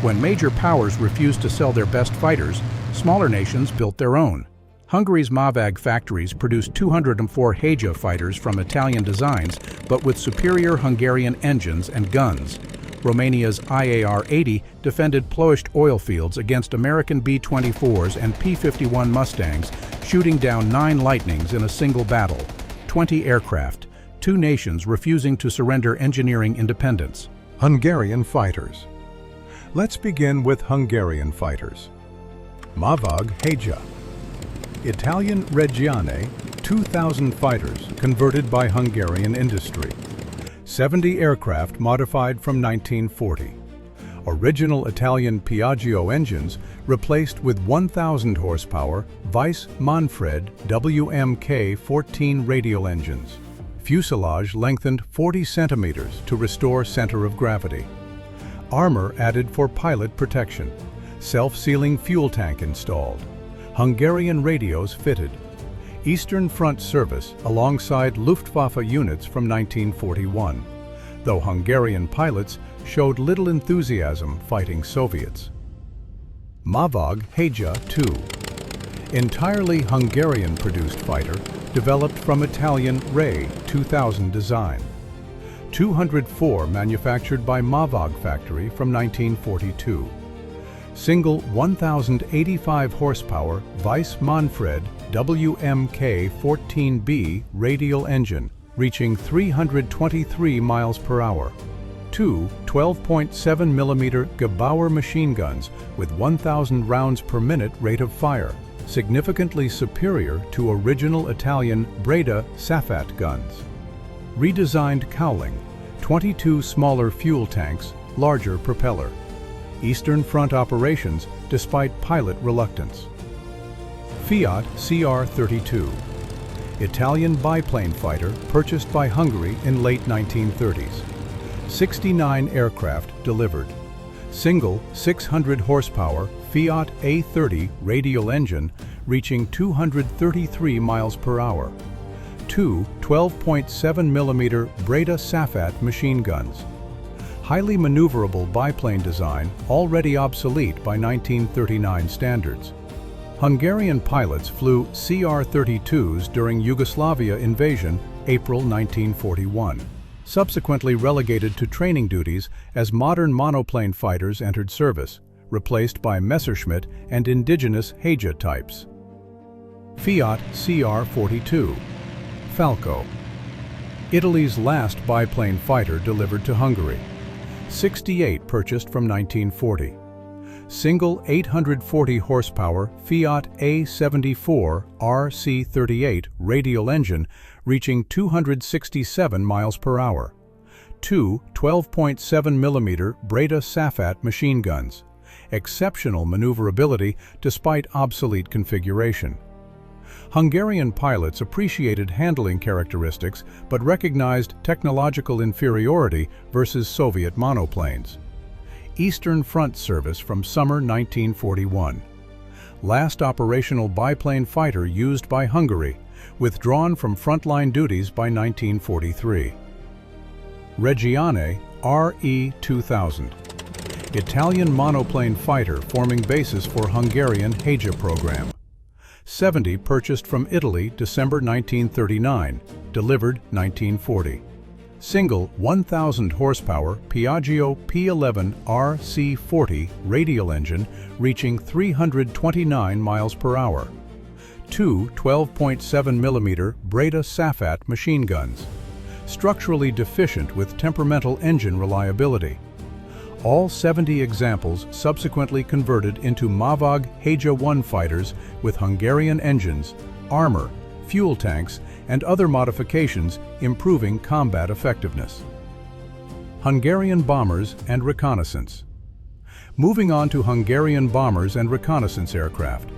When major powers refused to sell their best fighters, smaller nations built their own. Hungary's MÁVAG factories produced 204 Héja fighters from Italian designs, but with superior Hungarian engines and guns. Romania's IAR-80 defended Ploesti oil fields against American B-24s and P-51 Mustangs, shooting down 9 Lightnings in a single battle. 20 aircraft, 2 nations refusing to surrender engineering independence. Hungarian fighters. Let's begin with Hungarian fighters. MÁVAG Héja. Italian Reggiane, 2,000 fighters converted by Hungarian industry. 70 aircraft modified from 1940. Original Italian Piaggio engines replaced with 1,000 horsepower Weiss Manfréd WMK-14 radial engines. Fuselage lengthened 40 centimeters to restore center of gravity. Armor added for pilot protection. Self-sealing fuel tank installed. Hungarian radios fitted. Eastern Front service alongside Luftwaffe units from 1941, though Hungarian pilots showed little enthusiasm fighting Soviets. MÁVAG Héja II. Entirely Hungarian-produced fighter, developed from Italian RE 2000 design. 204 manufactured by MÁVAG factory from 1942. Single 1,085 horsepower Weiss Manfréd WMK-14B radial engine, reaching 323 miles per hour. 2 12.7 mm Gebauer machine guns with 1,000 rounds per minute rate of fire, significantly superior to original Italian Breda Safat guns. Redesigned cowling, 22 smaller fuel tanks, larger propeller. Eastern Front operations despite pilot reluctance. Fiat CR-32. Italian biplane fighter purchased by Hungary in late 1930s. 69 aircraft delivered. Single 600 horsepower Fiat A30 radial engine reaching 233 miles per hour. 2 12.7 mm Breda Safat machine guns. Highly maneuverable biplane design already obsolete by 1939 standards. Hungarian pilots flew CR-32s during Yugoslavia invasion, April 1941. Subsequently relegated to training duties as modern monoplane fighters entered service, replaced by Messerschmitt and Indigenous Héja types. Fiat CR-42. Falco. Italy's last biplane fighter delivered to Hungary. 68 purchased from 1940. Single 840 horsepower Fiat A74 RC38 radial engine reaching 267 miles per hour. 2 12.7 mm Breda Safat machine guns. Exceptional maneuverability despite obsolete configuration. Hungarian pilots appreciated handling characteristics but recognized technological inferiority versus Soviet monoplanes. Eastern Front service from summer 1941. Last operational biplane fighter used by Hungary, withdrawn from frontline duties by 1943. Reggiane RE 2000. Italian monoplane fighter forming basis for Hungarian Héja program. 70 purchased from Italy December 1939, delivered 1940. Single 1,000 horsepower Piaggio P11 RC40 radial engine reaching 329 miles per hour. 2 12.7 mm Breda Safat machine guns. Structurally deficient with temperamental engine reliability. All 70 examples subsequently converted into MÁVAG Héja I fighters with Hungarian engines, armor, fuel tanks, and other modifications improving combat effectiveness. Hungarian bombers and reconnaissance. Moving on to Hungarian bombers and reconnaissance aircraft.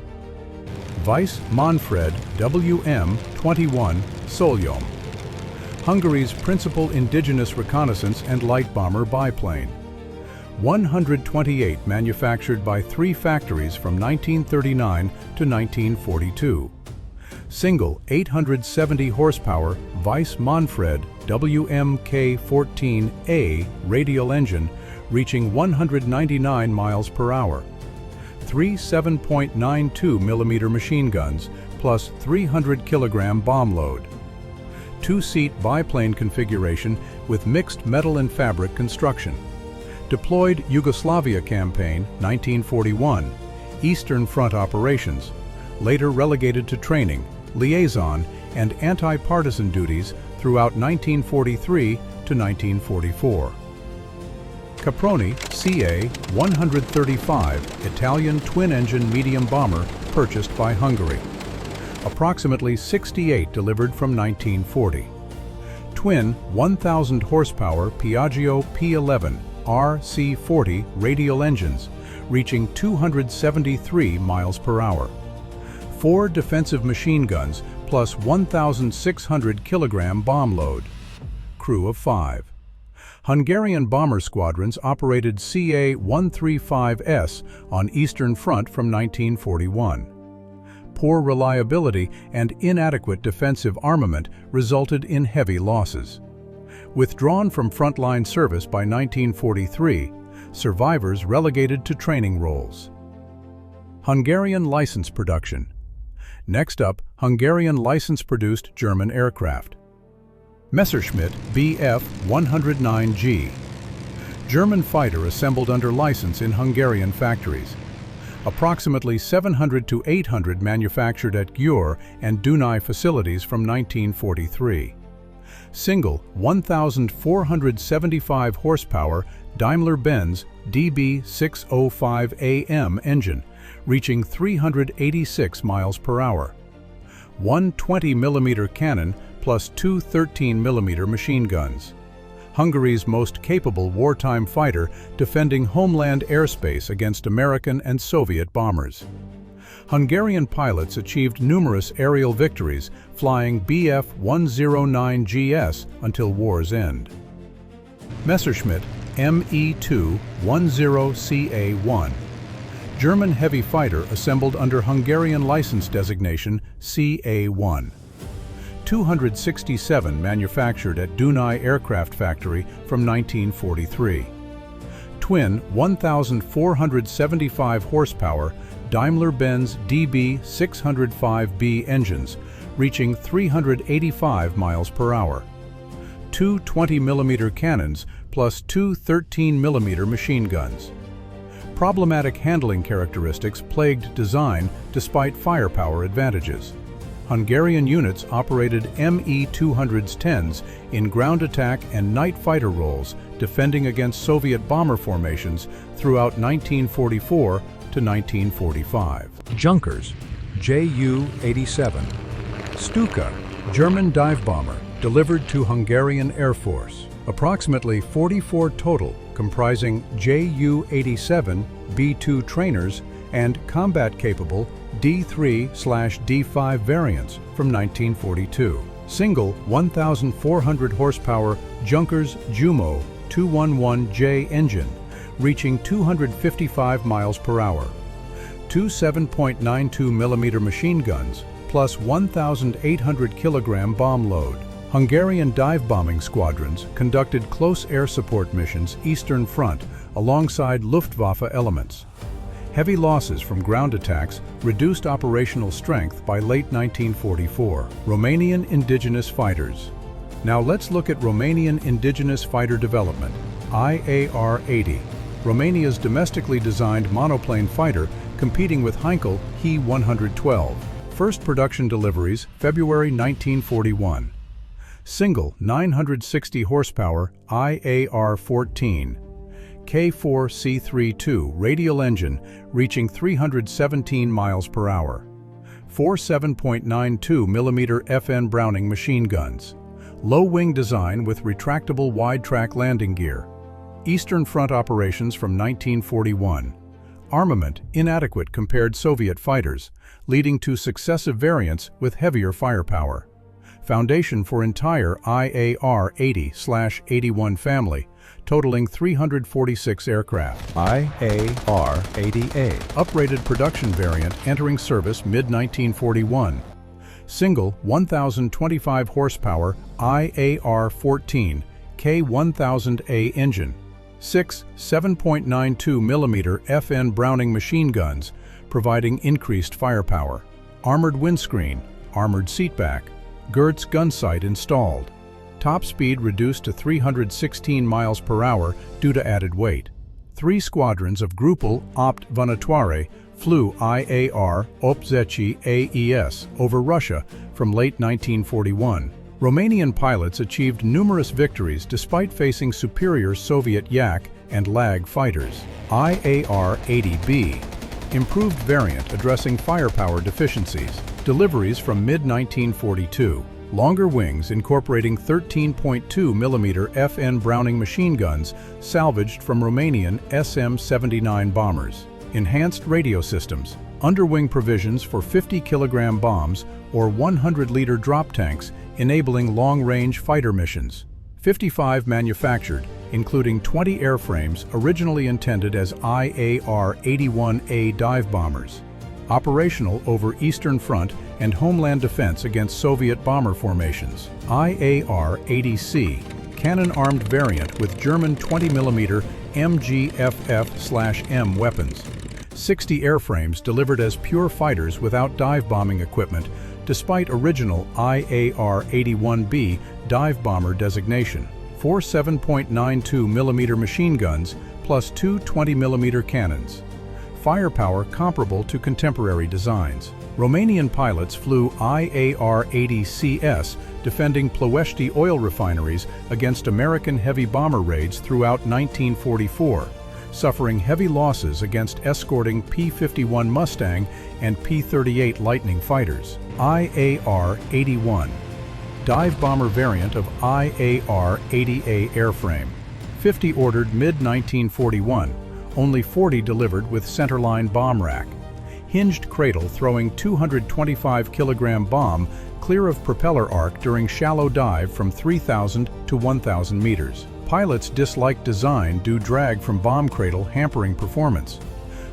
Weiss Manfréd WM-21 Sólyom. Hungary's principal indigenous reconnaissance and light bomber biplane. 128 manufactured by 3 factories from 1939 to 1942. Single 870 horsepower Weiss Manfréd WMK-14A radial engine reaching 199 miles per hour. 3 7.92mm machine guns, plus 300-kilogram bomb load. 2-seat biplane configuration with mixed metal and fabric construction. Deployed Yugoslavia campaign, 1941, Eastern Front operations, later relegated to training, liaison, and anti-partisan duties throughout 1943 to 1944. Caproni CA-135 Italian twin-engine medium bomber purchased by Hungary. Approximately 68 delivered from 1940. Twin 1,000 horsepower Piaggio P11 RC40 radial engines, reaching 273 miles per hour. 4 defensive machine guns plus 1,600 kilogram bomb load. Crew of 5. Hungarian bomber squadrons operated CA-135S on Eastern Front from 1941. Poor reliability and inadequate defensive armament resulted in heavy losses. Withdrawn from frontline service by 1943, survivors relegated to training roles. Hungarian license production. Next up, Hungarian license-produced German aircraft. Messerschmitt Bf-109G. German fighter assembled under license in Hungarian factories. Approximately 700 to 800 manufactured at Győr and Dunai facilities from 1943. Single 1,475 horsepower Daimler-Benz DB605AM engine, reaching 386 miles per hour. 1 20mm cannon plus 2 13mm machine guns. Hungary's most capable wartime fighter defending homeland airspace against American and Soviet bombers. Hungarian pilots achieved numerous aerial victories flying Bf-109GS until war's end. Messerschmitt Me-210CA-1. German heavy fighter assembled under Hungarian license designation CA-1. 267 manufactured at Dunai Aircraft Factory from 1943. Twin 1,475 horsepower Daimler-Benz DB605B engines, reaching 385 miles per hour. 2 20mm cannons plus 2 13mm machine guns. Problematic handling characteristics plagued design despite firepower advantages. Hungarian units operated Me-210s in ground attack and night fighter roles, defending against Soviet bomber formations throughout 1944 to 1945. Junkers Ju-87. Stuka, German dive bomber, delivered to Hungarian Air Force. Approximately 44 total, comprising Ju-87 B-2 trainers and combat-capable D3/D5 variants from 1942. Single 1,400 horsepower Junkers Jumo 211J engine, reaching 255 miles per hour. 2 7.92mm machine guns, plus 1,800 kilogram bomb load. Hungarian dive bombing squadrons conducted close air support missions Eastern Front alongside Luftwaffe elements. Heavy losses from ground attacks reduced operational strength by late 1944. Romanian indigenous fighters. Now let's look at Romanian indigenous fighter development, IAR-80. Romania's domestically designed monoplane fighter competing with Heinkel He-112. First production deliveries, February 1941. Single 960 horsepower IAR-14. K4C32 radial engine reaching 317 miles per hour. 4 7.92mm FN Browning machine guns. Low wing design with retractable wide-track landing gear. Eastern Front operations from 1941. Armament inadequate compared Soviet fighters, leading to successive variants with heavier firepower. Foundation for entire IAR-80/81 family, totaling 346 aircraft. IAR-80A, uprated production variant entering service mid-1941. Single 1,025 horsepower IAR-14 K1000A engine, 6 7.92mm FN Browning machine guns, providing increased firepower. Armored windscreen, armored seatback, Gertz gun sight installed. Top speed reduced to 316 miles per hour due to added weight. 3 squadrons of Grupul Opt Vânătoare flew IAR Opzeci AES over Russia from late 1941. Romanian pilots achieved numerous victories despite facing superior Soviet Yak and Lag fighters. IAR-80B, improved variant addressing firepower deficiencies. Deliveries from mid-1942. Longer wings incorporating 13.2mm FN Browning machine guns salvaged from Romanian SM-79 bombers. Enhanced radio systems. Underwing provisions for 50-kilogram bombs or 100-liter drop tanks, enabling long-range fighter missions. 55 manufactured, including 20 airframes originally intended as IAR-81A dive bombers. Operational over Eastern Front and homeland defense against Soviet bomber formations. IAR-80C, cannon-armed variant with German 20mm MGFF/M weapons. 60 airframes delivered as pure fighters without dive bombing equipment, despite original IAR-81B dive bomber designation. 4 7.92mm machine guns plus 2 20mm cannons. Firepower comparable to contemporary designs. Romanian pilots flew IAR-80CS, defending Ploesti oil refineries against American heavy bomber raids throughout 1944, suffering heavy losses against escorting P-51 Mustang and P-38 Lightning fighters. IAR-81, dive bomber variant of IAR-80A airframe. 50 ordered mid-1941, only 40 delivered with centerline bomb rack. Hinged cradle throwing 225-kilogram bomb clear of propeller arc during shallow dive from 3,000 to 1,000 meters. Pilots disliked design due drag from bomb cradle hampering performance.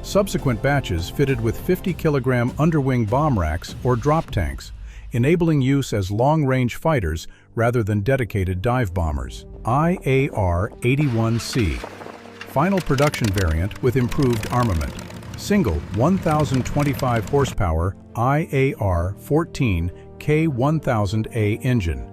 Subsequent batches fitted with 50-kilogram underwing bomb racks or drop tanks, enabling use as long-range fighters rather than dedicated dive bombers. IAR-81C, final production variant with improved armament. Single 1,025 horsepower IAR-14 K1000A engine.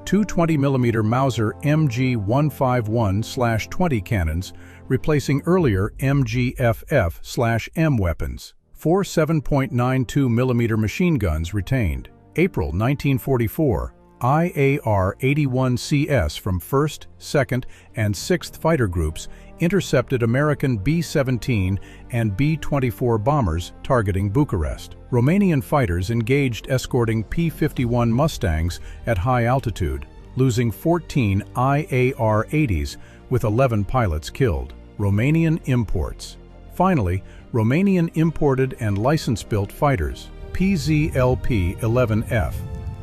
2 20mm Mauser MG151/20 cannons, replacing earlier MGFF/M weapons. 4 7.92mm machine guns retained. April 1944, IAR-81CS from 1st, 2nd, and 6th Fighter Groups intercepted American B-17 and B-24 bombers targeting Bucharest. Romanian fighters engaged escorting P-51 Mustangs at high altitude, losing 14 IAR-80s with 11 pilots killed. Romanian imports. Finally, Romanian imported and license-built fighters. PZLP-11F,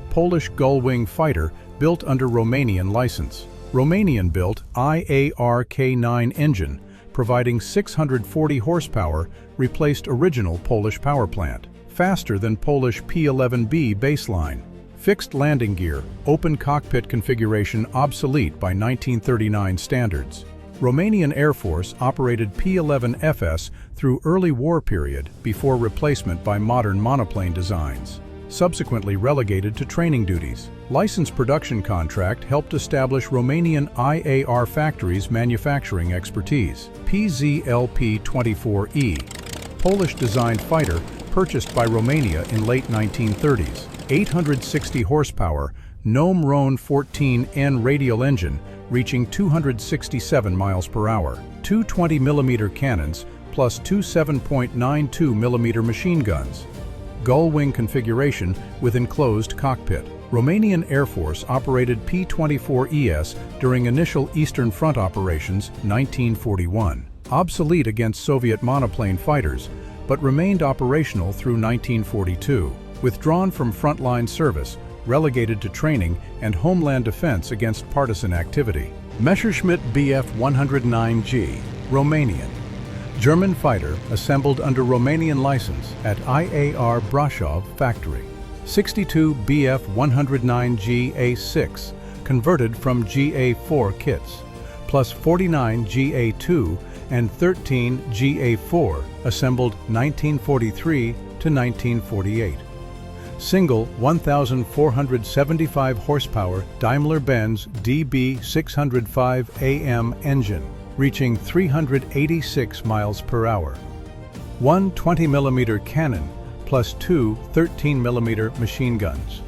Polish gull-wing fighter built under Romanian license. Romanian-built IAR-K9 engine, providing 640 horsepower, replaced original Polish power plant. Faster than Polish P-11B baseline. Fixed landing gear, open cockpit configuration obsolete by 1939 standards. Romanian Air Force operated P-11FS through early war period before replacement by modern monoplane designs. Subsequently relegated to training duties. License production contract helped establish Romanian IAR factories' manufacturing expertise. PZLP-24E, Polish-designed fighter purchased by Romania in late 1930s. 860 horsepower, Gnome Rhone 14N radial engine, reaching 267 miles per hour. 2 20mm cannons plus 2 7.92mm machine guns. Gull-wing configuration with enclosed cockpit. Romanian Air Force operated P-24ES during initial Eastern Front operations 1941. Obsolete against Soviet monoplane fighters, but remained operational through 1942. Withdrawn from frontline service, relegated to training and homeland defense against partisan activity. Messerschmitt Bf-109G, Romanian. German fighter assembled under Romanian license at IAR Brașov factory. 62 Bf-109G A6, converted from GA4 kits. plus 49 GA2 and 13 GA4, assembled 1943 to 1948. Single 1,475 horsepower Daimler-Benz DB605AM engine, reaching 386 miles per hour. One 20mm cannon plus two 13mm machine guns.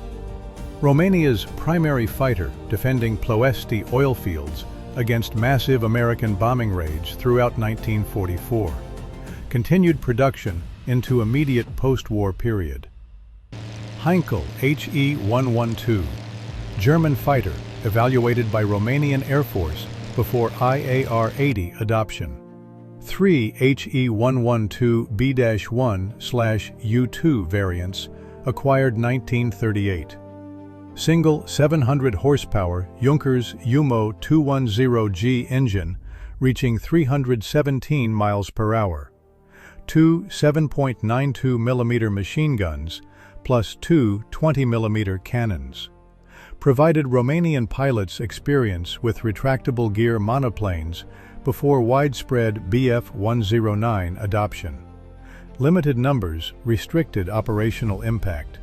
Romania's primary fighter defending Ploesti oil fields against massive American bombing raids throughout 1944. Continued production into immediate post-war period. Heinkel HE-112, German fighter evaluated by Romanian Air Force before IAR-80 adoption. 3 HE-112B-1/U2 variants acquired 1938. Single 700 horsepower Junkers Umo 210G engine reaching 317 miles per hour. Two 7.92mm machine guns plus two 20mm cannons. Provided Romanian pilots experience with retractable gear monoplanes before widespread Bf-109 adoption. Limited numbers, restricted operational impact.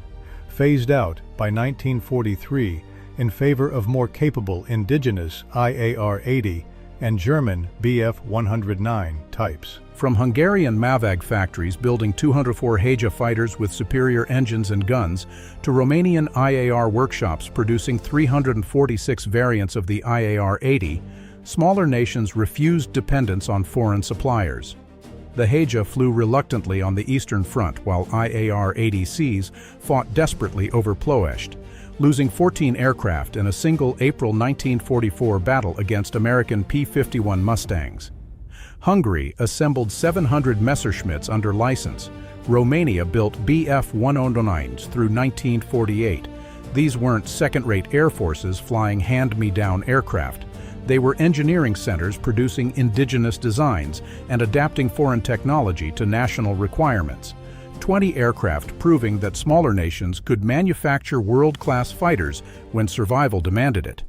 Phased out by 1943 in favor of more capable indigenous IAR-80 and German Bf-109 types. From Hungarian MÁVAG factories building 204 Héja fighters with superior engines and guns, to Romanian IAR workshops producing 346 variants of the IAR-80, smaller nations refused dependence on foreign suppliers. The Héja flew reluctantly on the Eastern Front while IAR-80Cs fought desperately over Ploesti, losing 14 aircraft in a single April 1944 battle against American P-51 Mustangs. Hungary assembled 700 Messerschmitts under license. Romania built Bf-109s through 1948. These weren't second-rate air forces flying hand-me-down aircraft. They were engineering centers producing indigenous designs and adapting foreign technology to national requirements. 20 aircraft proving that smaller nations could manufacture world-class fighters when survival demanded it.